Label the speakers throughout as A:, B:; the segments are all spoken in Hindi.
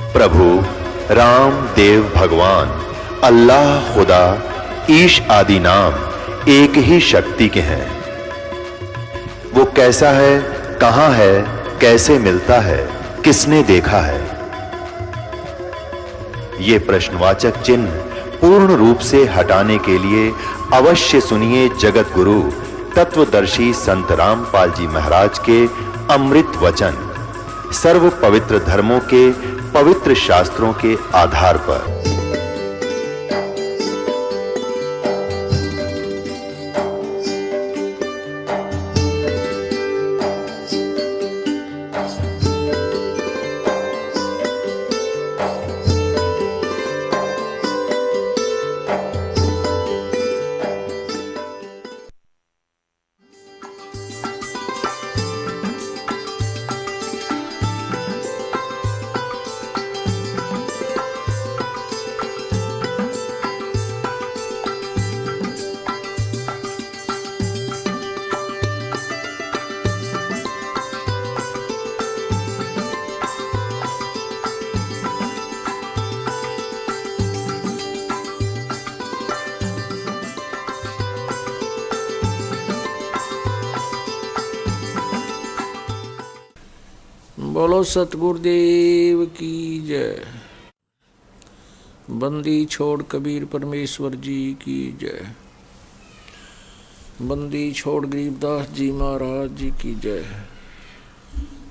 A: प्रभु राम देव भगवान अल्लाह खुदा ईश आदि नाम एक ही शक्ति के हैं। वो कैसा है, कहां है, कैसे मिलता है, किसने देखा है? ये प्रश्नवाचक चिन्ह पूर्ण रूप से हटाने के लिए अवश्य सुनिए जगत गुरु तत्वदर्शी संत रामपाल जी महाराज के अमृत वचन सर्व पवित्र धर्मों के पवित्र शास्त्रों के आधार पर।
B: बोलो सतगुरुदेव की जय। बंदी छोड़ कबीर परमेश्वर जी की जय। बंदी छोड़ गरीबदास जी महाराज जी की जय।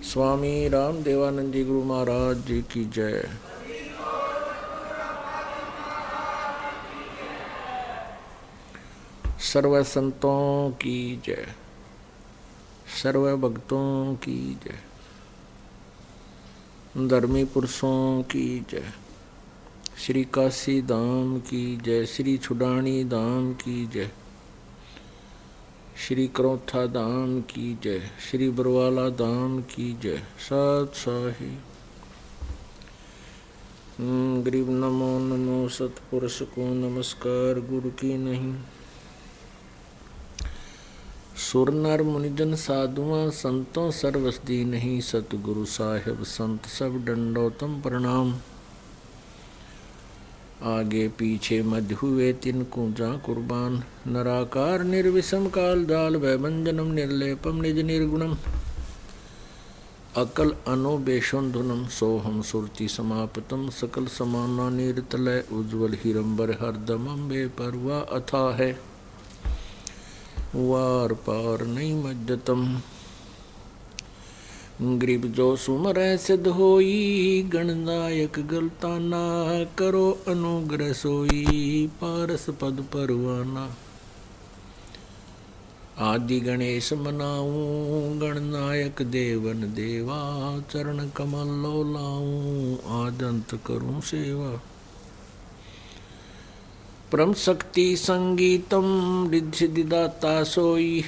B: स्वामी राम देवानंद जी गुरु महाराज जी की जय। सर्व संतों की जय, सर्व भक्तों की जय, धर्मी पुरुषों की जय। श्री काशी धाम की जय, श्री छुडानी धाम की जय, श्री करौथा धाम की जय, श्री बरवाला धाम की जय। सत साही गरीब नमो नमो सतपुरुष को नमस्कार गुरु की नहीं। सुर नर मुनिजन साधुआं संतों सर्वसदी नहीं। सतगुरु साहिब संत सब दंडोतम प्रणाम। आगे पीछे मध्य हुए तिनको जा कुर्बान। नराकार निर्विषम काल जाल भयभंजनम निर्लेपम निज निर्गुणम। अकल अनोबेशोधुनम सोहम सुरति समापतम। सकल समाना नीरतलय उज्ज्वल हिरंबर हरदम अम्बे परवा अथा है वार पार नहीं मज्जतम। गरीब जो सुमर सिद्ध होई गणनायक गलताना। करो अनुग्रह सोई पारस पद परवाना। आदि गणेश मनाऊं गणनायक देवन देवा। चरण कमल लो लाऊं आदंत करूं सेवा। परम शक्ति संगीतम रिद्धिदाता सोई।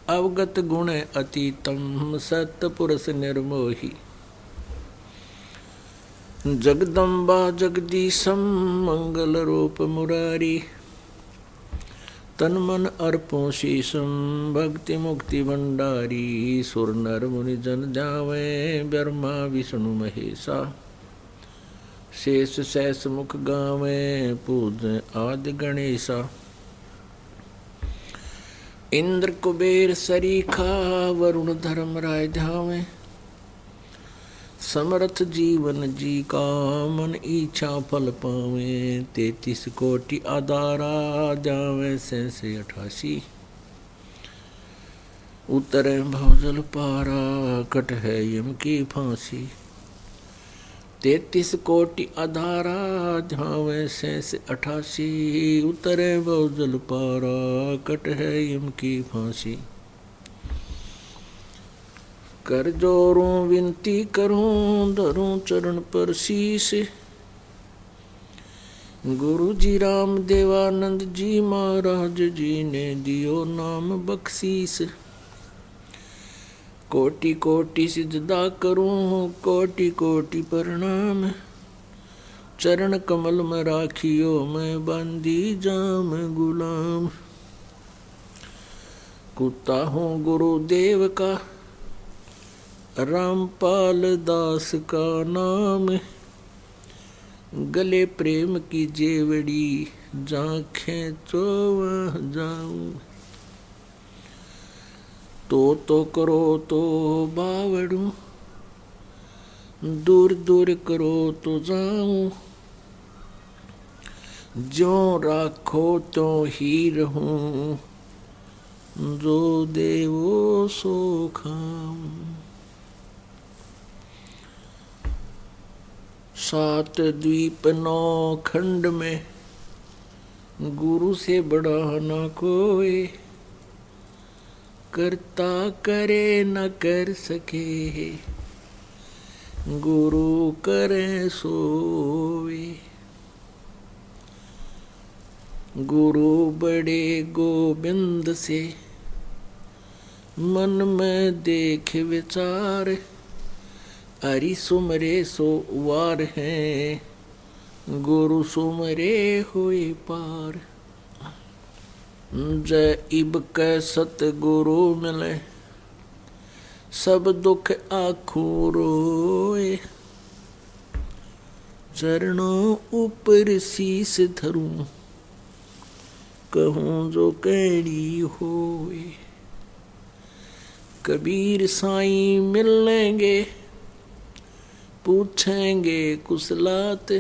B: अवगत गुण अतीतम सत्पुरुष निर्मोही। जगदम्बा जगदीशम मंगल रूप मुरारी। तन मन अर्पों शीशम भक्ति मुक्ति भंडारी। सुर नर मुनि जन जावे ब्रह्मा विष्णु महेशा। शेष सैस मुख गावे पूज आदि गणेशा। इंद्र कुबेर सरीखा वरुण धर्म राय ध्यावे। समर्थ जीवन जी का मन इच्छा फल पावे। 33 कोटि आधारा जावे से 88। उतरे भवजल पारा कट है यम की फांसी। 33 कोटि आधारा झावे से 88। उतरे बहुजल पारा कट है यम की फांसी। कर जोरूं विनती करूं धरूं चरण पर शीश। गुरु जी राम देवानंद जी महाराज जी ने दियो नाम बख्शीस। कोटि कोटि सिजदा करूं कोटि कोटि प्रणाम। चरण कमल में राखियो मैं बंदी जाम गुलाम। कुत्ता हूँ गुरुदेव का रामपाल दास का नाम। गले प्रेम की जेवड़ी, जांखें चो वह जाऊं। तो करो तो बावड़ू, दूर दूर करो तो जाऊं। ज्यों राखो त्यों ही रहूं, जो देवो सो खाऊं। 7 द्वीप 9 खंड में, गुरु से बड़ा न कोई। करता करे न कर सके, गुरु करे सोवे। गुरु बड़े गोविंद से, मन में देख विचार। हरि सुमरे सो वार हैं, गुरु सुमरे हुए पार। जय इब कै सतगुरु मिले, सब दुख आखू रोए। चरणों ऊपर शीस धरूं, कहूँ जो कैडी होए। कबीर साईं मिलेंगे, पूछेंगे कुशलात।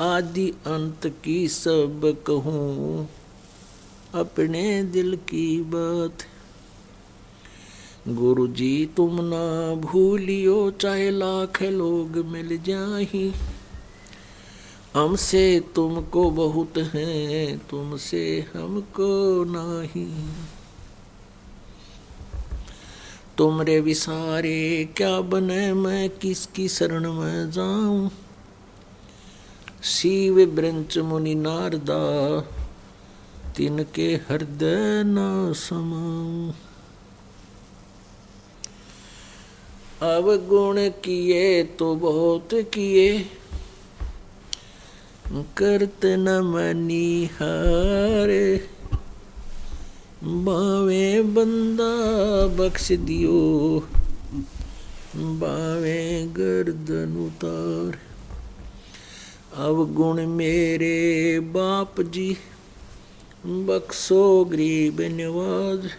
B: आदि अंत की सब कहूँ, अपने दिल की बात। गुरु जी तुम ना भूलियो, चाहे लाख लोग मिल जाही। हमसे तुमको बहुत है, तुमसे हमको नहीं। तुमरे विसारे क्या बने, मैं किसकी शरण में जाऊं। शिव ब्रंच मुनि नारदा, तिनके हृदय न समाऊं। अवगुण किए तो बहुत किए, करत न मनी हारे। बावे बंदा बख्श दियो, बावे गर्दन उतार। अवगुण मेरे बाप जी, बख्शो गरीब नवाज।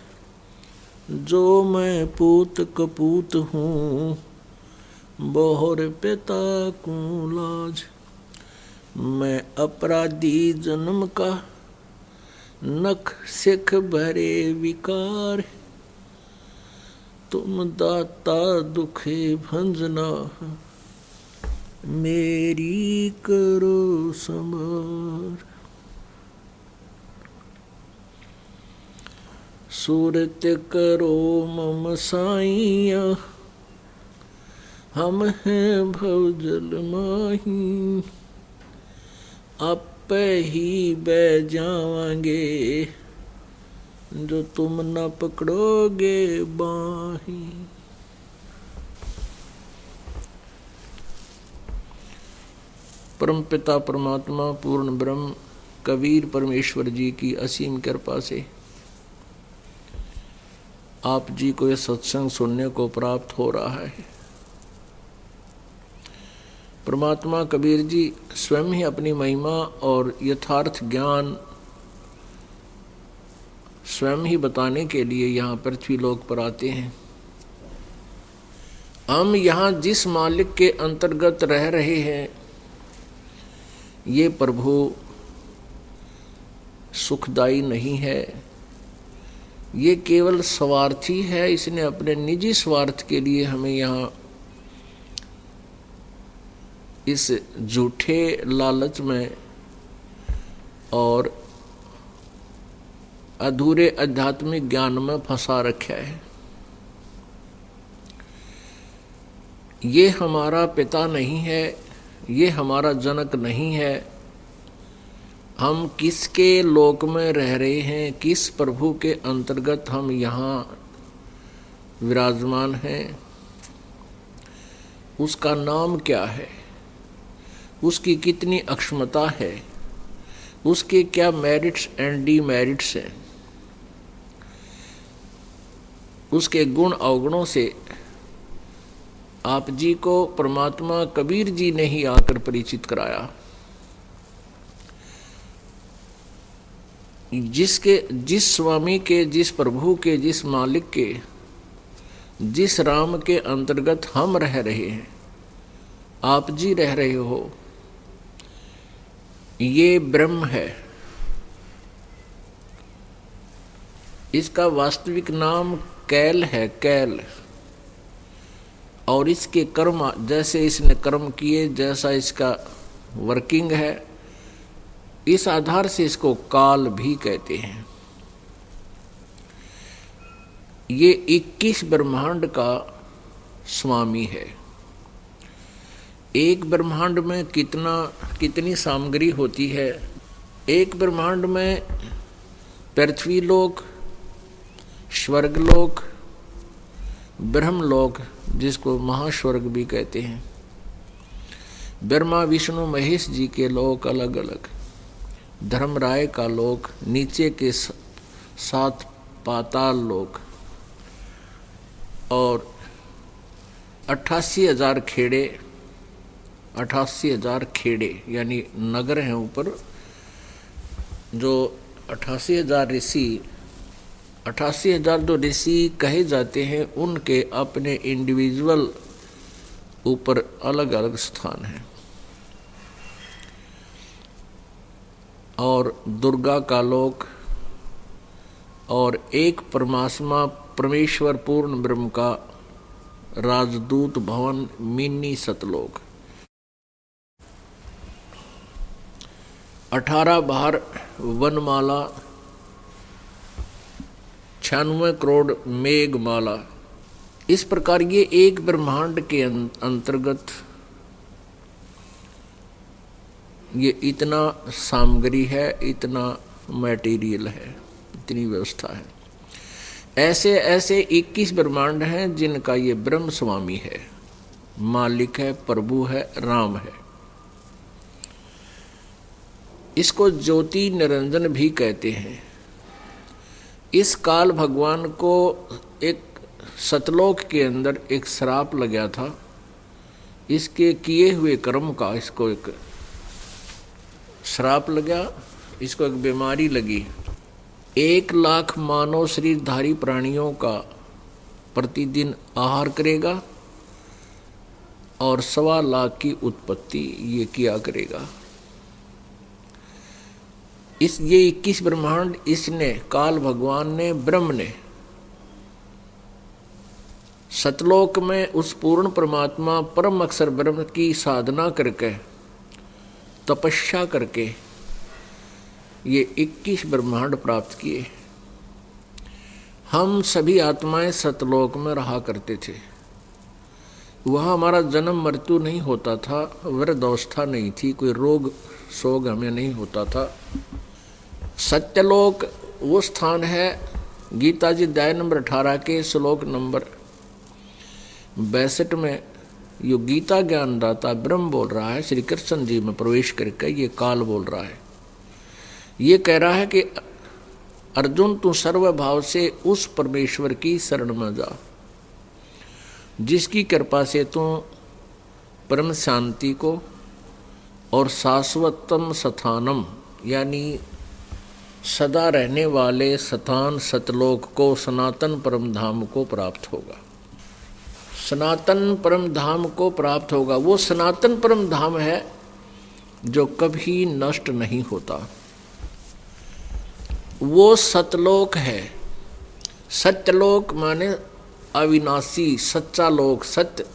B: जो मैं पूत कपूत हूँ, बोहर पिता को लाज। मैं अपराधी जन्म का, नख सिख भरे विकार। तुम दाता दुखे भंजना, मेरी करो संभार। सूरत करो मम साइया, हम हैं भवजल माही। आप ही बह जावांगे, जो तुम न पकड़ोगे बाही। परमपिता परमात्मा पूर्ण ब्रह्म कबीर परमेश्वर जी की असीम कृपा से आप जी को यह सत्संग सुनने को प्राप्त हो रहा है। परमात्मा कबीर जी स्वयं ही अपनी महिमा और यथार्थ ज्ञान स्वयं ही बताने के लिए यहाँ पृथ्वी लोक पर आते हैं। हम यहाँ जिस मालिक के अंतर्गत रह रहे हैं, ये प्रभु सुखदायी नहीं है, ये केवल स्वार्थी है। इसने अपने निजी स्वार्थ के लिए हमें यहाँ इस झूठे लालच में और अधूरे आध्यात्मिक ज्ञान में फंसा रखा है। ये हमारा पिता नहीं है, ये हमारा जनक नहीं है। हम किसके लोक में रह रहे हैं, किस प्रभु के अंतर्गत हम यहाँ विराजमान हैं, उसका नाम क्या है, उसकी कितनी अक्षमता है, उसके क्या मेरिट्स एंड डीमेरिट्स हैं, उसके गुण अवगुणों से आप जी को परमात्मा कबीर जी ने ही आकर परिचित कराया। जिस स्वामी के, जिस प्रभु के, जिस मालिक के, जिस राम के अंतर्गत हम रह रहे हैं, आप जी रह रहे हो, ये ब्रह्म है। इसका वास्तविक नाम कैल है, कैल। और इसके कर्म, जैसे इसने कर्म किए, जैसा इसका वर्किंग है, इस आधार से इसको काल भी कहते हैं। ये 21 ब्रह्मांड का स्वामी है। एक ब्रह्मांड में कितनी सामग्री होती है। एक ब्रह्मांड में पृथ्वीलोक, स्वर्गलोक, ब्रह्मलोक, जिसको महास्वर्ग भी कहते हैं, ब्रह्मा विष्णु महेश जी के लोक अलग अलग, धर्मराय का लोक, नीचे के 7 पाताल लोक, और 88,000 खेड़े, 88,000 खेड़े यानी नगर हैं ऊपर, जो 88,000 ऋषि, 88,000 जो ऋषि कहे जाते हैं, उनके अपने इंडिविजुअल ऊपर अलग अलग स्थान हैं। और दुर्गा का लोक, और एक परमात्मा परमेश्वर पूर्ण ब्रह्म का राजदूत भवन मिनी सतलोक, 18 बार वनमाला, 96 करोड़ मेघमाला। इस प्रकार ये एक ब्रह्मांड के अंतर्गत ये इतना सामग्री है, इतना मटेरियल है, इतनी व्यवस्था है। ऐसे ऐसे 21 ब्रह्मांड हैं जिनका ये ब्रह्म स्वामी है, मालिक है, प्रभु है, राम है। इसको ज्योति निरंजन भी कहते हैं। इस काल भगवान को एक सतलोक के अंदर एक श्राप लगा था, इसके किए हुए कर्म का इसको एक श्राप लगा, इसको एक बीमारी लगी। 1 लाख मानव शरीरधारी प्राणियों का प्रतिदिन आहार करेगा और 1.25 लाख की उत्पत्ति ये किया करेगा। ये 21 ब्रह्मांड इसने, काल भगवान ने, ब्रह्म ने सतलोक में उस पूर्ण परमात्मा परम अक्षर ब्रह्म की साधना करके, तपस्या करके ये 21 ब्रह्मांड प्राप्त किए। हम सभी आत्माएं सतलोक में रहा करते थे। वहाँ हमारा जन्म मृत्यु नहीं होता था, वृद्धावस्था नहीं थी, कोई रोग शोक हमें नहीं होता था। सत्यलोक वो स्थान है, गीता जी अध्याय नंबर 18 के श्लोक नंबर 62 में यो गीता ज्ञानदाता ब्रह्म बोल रहा है, श्री कृष्ण जी में प्रवेश करके ये काल बोल रहा है। ये कह रहा है कि अर्जुन तू सर्वभाव से उस परमेश्वर की शरण में जा, जिसकी कृपा से तू परम शांति को और शाश्वतम स्थानम यानी सदा रहने वाले स्थान सतलोक को, सनातन परम धाम को प्राप्त होगा। सनातन परम धाम को प्राप्त होगा। वो सनातन परम धाम है जो कभी नष्ट नहीं होता। वो सतलोक है। सत्यलोक माने अविनाशी, सच्चा लोक। सत्य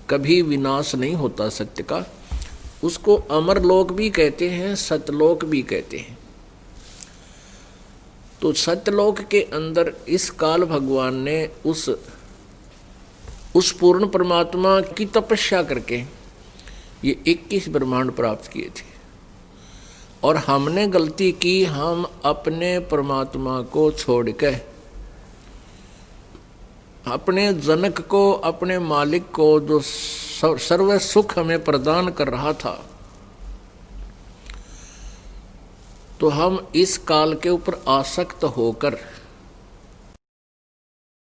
B: कभी विनाश नहीं होता सत्य का। उसको अमर लोक भी कहते हैं, सतलोक भी कहते हैं। तो सत्यलोक के अंदर इस काल भगवान ने उस पूर्ण परमात्मा की तपस्या करके ये 21 ब्रह्मांड प्राप्त किए थे। और हमने गलती की, हम अपने परमात्मा को छोड़ के अपने जनक को, अपने मालिक को, जो सर्व सुख हमें प्रदान कर रहा था, तो हम इस काल के ऊपर आसक्त होकर